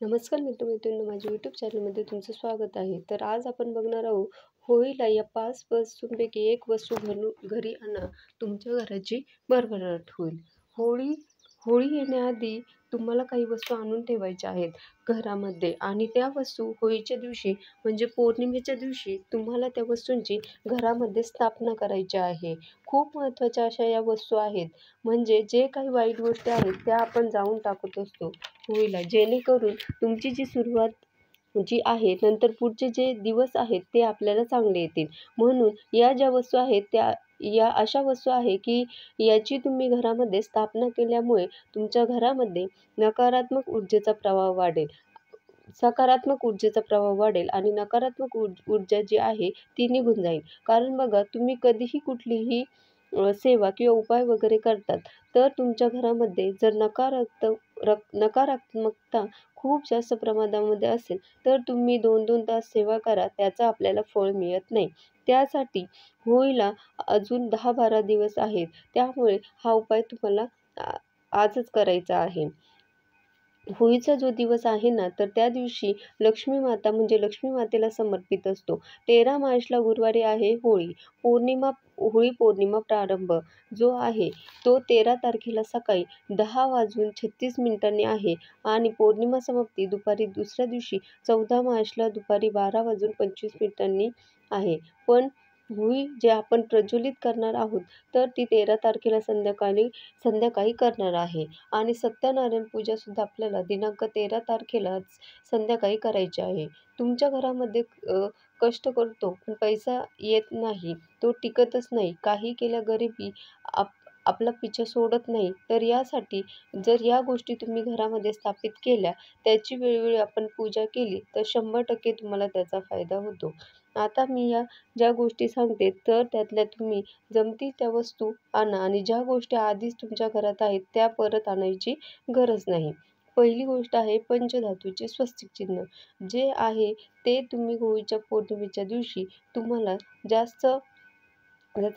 नमस्कार मित्रमैत्रिणींनो, माझ्या यूट्यूब चॅनलमध्ये तुमचं स्वागत आहे. तर आज आपण बघणार आहोत, होळीला या 5 वस्तूंपैकी एक वस्तू घरी आणा, तुमच्या घराची भरभराट होईल. होळी होळी येण्याआधी तुम्हाला काही वस्तू आणून ठेवायच्या आहेत घरामध्ये आणि त्या वस्तू होळीच्या दिवशी म्हणजे पौर्णिमेच्या दिवशी तुम्हाला त्या वस्तूंची घरामध्ये स्थापना करायची आहे. खूप महत्त्वाच्या अशा या वस्तू आहेत. म्हणजे जे काही वाईट गोष्टी आहेत त्या आपण जाळून टाकत असतो होळीला, जेणेकरून तुमची जी सुरुवात जी आहे नंतर पुढचे जे दिवस आहेत ते आपल्याला चांगले येतील. म्हणून या ज्या वस्तू आहेत त्या या अशा वस्तू आहे की याची तुम्ही घरामध्ये स्थापना केल्यामुळे तुमच्या घरामध्ये नकारात्मक ऊर्जेचा प्रवाह वाढेल. सकारात्मक ऊर्जेचा प्रभाव वाढेल आणि नकारात्मक ऊर्जा जी आहे ती निघून जाईल. कारण बघा, तुम्ही कधीही कुठलीही सेवा किंवा उपाय वगैरे करतात, तर तुमच्या घरामध्ये जर नकारात्मकता खूप जास्त प्रमाणामध्ये असेल, तर तुम्ही 2-2 तास सेवा करा, त्याचा आपल्याला फळ मिळत नाही. त्यासाठी होळीला अजून 10-12 दिवस आहेत. त्यामुळे हा उपाय तुम्हाला आजच करायचा आहे. होळीचा जो दिवस आहे ना, तर त्या दिवशी लक्ष्मी माता म्हणजे लक्ष्मी मातेला समर्पित असतो. 13 मार्चला गुरुवारी आहे होळी. होळी पौर्णिमा प्रारंभ जो आहे तो 13 तारखेला सकाळी 10 वाजून 36 मिनिटांनी आहे आणि पौर्णिमा समाप्ती दुपारी दुसऱ्या दिवशी 14 मार्चला दुपारी 12 वाजून 25 मिनिटांनी आहे. पण होळी जे आपण प्रज्वलित करणार आहोत, तर ती 13 तारखेला संध्याकाळी करणार आहे आणि सत्यनारायण पूजासुद्धा आपल्याला दिनांक 13 तारखेलाच संध्याकाळी करायची आहे. तुमच्या घरामध्ये कष्ट करतो पण पैसा येत नाही, तो टिकतच नाही, काही केल्या गरिबी आपला पिछा सोडत नाही. तर यासाठी जर या गोष्टी तुम्ही घरामध्ये स्थापित केल्या, त्याची वेळोवेळी आपण पूजा केली, तर 100% तुम्हाला त्याचा फायदा होतो. आता मी या ज्या गोष्टी सांगते, तर त्यातल्या तुम्ही जमतील त्या वस्तू आणा आणि ज्या गोष्टी आधीच तुमच्या घरात आहेत त्या परत आणायची गरज नाही. पहिली गोष्ट आहे पंचधातूचे स्वस्तिक चिन्ह. जे आहे ते तुम्ही होळीच्या पौर्णिमेच्या दिवशी तुम्हाला त्याचा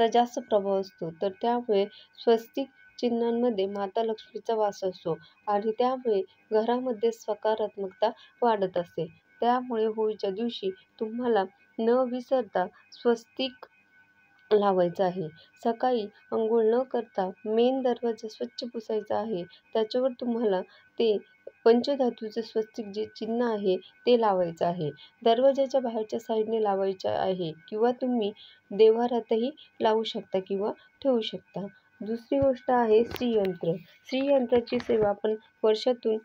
जास्त प्रभाव असतो. तर त्यामुळे स्वस्तिक चिन्हांमध्ये माता लक्ष्मीचा वास असतो आणि त्यामुळे घरामध्ये सकारात्मकता वाढत असते. त्यामुळे होळीच्या दिवशी तुम्हाला न विसरता स्वस्तिक लावायचं आहे. सकाळी अंघोळ न करता मेन दरवाजा स्वच्छ पुसायचा आहे. त्याच्यावर तुम्हाला ते पंचधातूचे स्वस्तिक जे चिन्ह आहे ते लावायचं आहे. दरवाजाच्या बाहेरच्या साईडने लावायचं आहे किंवा तुम्ही देव्हाऱ्यातही लावू शकता किंवा ठेवू शकता. दुसरी गोष्ट आहे श्रीयंत्र. श्रीयंत्राची सेवा आपण वर्षातून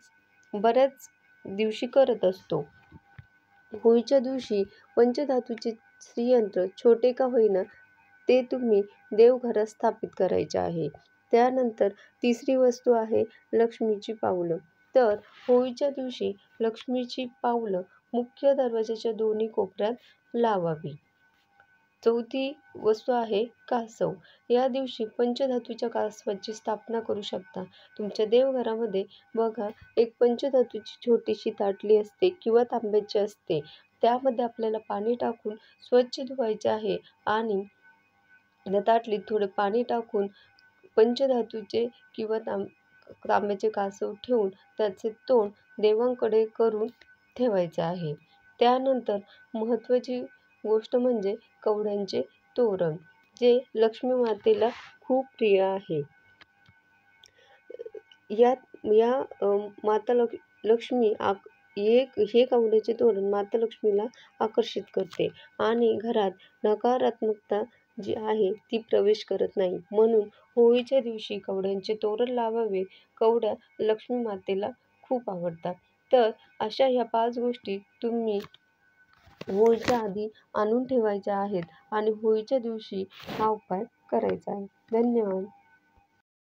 बऱ्याच दिवशी करत असतो. होळीच्या दिवशी पंचधातूचे श्रीयंत्र छोटे का होईना ते तुम्ही देवघरात स्थापित करायचे आहे. त्यानंतर तिसरी वस्तू आहे लक्ष्मीची पावलं. तर होळीच्या दिवशी लक्ष्मीची पावलं मुख्य दरवाजाच्या दोन्ही कोपऱ्यात लावावी. चौथी वस्तू आहे कासव. या दिवशी पंचधातूच्या कासवाची स्थापना करू शकता. तुमच्या देवघरामध्ये बघा, एक पंचधातूची छोटीशी ताटली असते किंवा तांब्याची असते. त्यामध्ये आपल्याला पाणी टाकून स्वच्छ धुवायचे आहे आणि त्या ताटलीत थोडे पाणी टाकून पंचधातूचे किंवा तांब्याचे कासव ठेवून त्याचे तोंड देवांकडे करून ठेवायचे आहे. त्यानंतर महत्त्वाची गोष्ट म्हणजे कवड्यांचे तोरण, जे लक्ष्मी मातेला खूप प्रिय आहे. या या माता लक्ष्मी हे कवड्याचे तोरण माता लक्ष्मीला आकर्षित करते आणि घरात नकारात्मकता जी आहे ती प्रवेश करत नाही. म्हणून होळीच्या दिवशी कवड्यांचे तोरण लावावे. कवड्या लक्ष्मी मातेला खूप आवडतात. तर अशा ह्या 5 गोष्टी तुम्ही होळीच्या आधी आणून ठेवायच्या आहेत आणि होळीच्या दिवशी हा उपाय करायचा आहे. धन्यवाद.